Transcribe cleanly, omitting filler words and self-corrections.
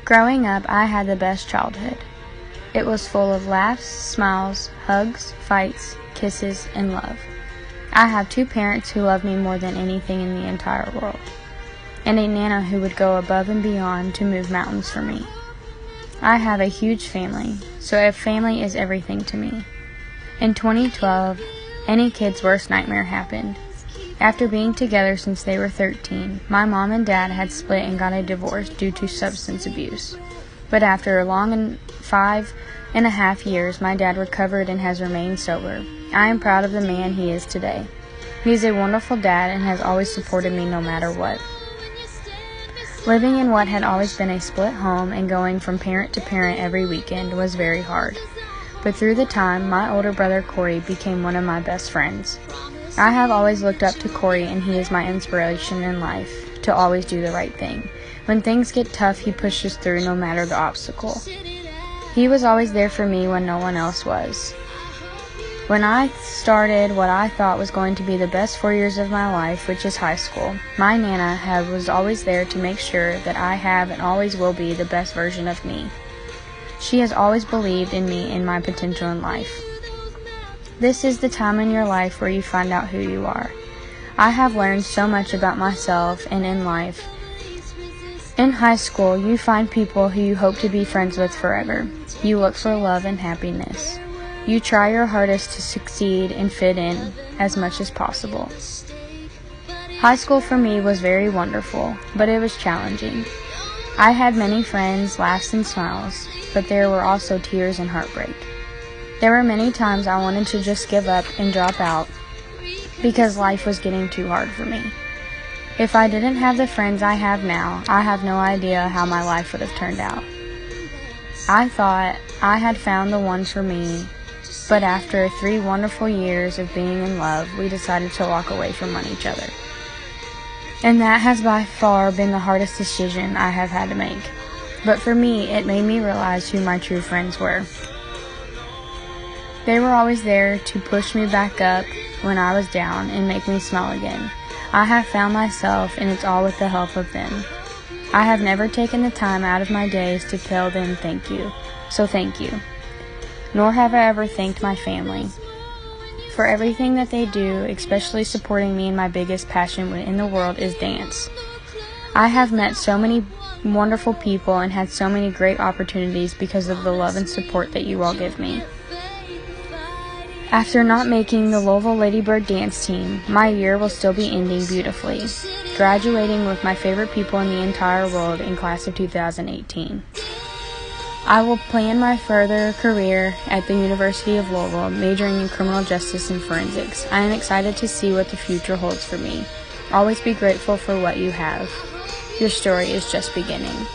Growing up, I had the best childhood. It was full of laughs, smiles, hugs, fights, kisses, and love. I have 2 parents who love me more than anything in the entire world, and a Nana who would go above and beyond to move mountains for me. I have a huge family, so a family is everything to me. In 2012, any kid's worst nightmare happened. After being together since they were 13, my mom and dad had split and got a divorce due to substance abuse. But after a long 5.5 years, my dad recovered and has remained sober. I am proud of the man he is today. He is a wonderful dad and has always supported me no matter what. Living in what had always been a split home and going from parent to parent every weekend was very hard. But through the time, my older brother Corey became one of my best friends. I have always looked up to Corey, and he is my inspiration in life, to always do the right thing. When things get tough, he pushes through no matter the obstacle. He was always there for me when no one else was. When I started what I thought was going to be the best 4 years of my life, which is high school, my Nana was always there to make sure that I have and always will be the best version of me. She has always believed in me and my potential in life. This is the time in your life where you find out who you are. I have learned so much about myself and in life. In high school, you find people who you hope to be friends with forever. You look for love and happiness. You try your hardest to succeed and fit in as much as possible. High school for me was very wonderful, but it was challenging. I had many friends, laughs, and smiles, but there were also tears and heartbreak. There were many times I wanted to just give up and drop out because life was getting too hard for me. If I didn't have the friends I have now, I have no idea how my life would have turned out. I thought I had found the one for me, but after 3 wonderful years of being in love, we decided to walk away from each other. And that has by far been the hardest decision I have had to make. But for me, it made me realize who my true friends were. They were always there to push me back up when I was down and make me smile again. I have found myself, and it's all with the help of them. I have never taken the time out of my days to tell them thank you, so thank you. Nor have I ever thanked my family for everything that they do, especially supporting me in my biggest passion in the world is dance. I have met so many wonderful people and had so many great opportunities because of the love and support that you all give me. After not making the Louisville Ladybird dance team, my year will still be ending beautifully, graduating with my favorite people in the entire world in class of 2018. I will plan my further career at the University of Louisville, majoring in criminal justice and forensics. I am excited to see what the future holds for me. Always be grateful for what you have. Your story is just beginning.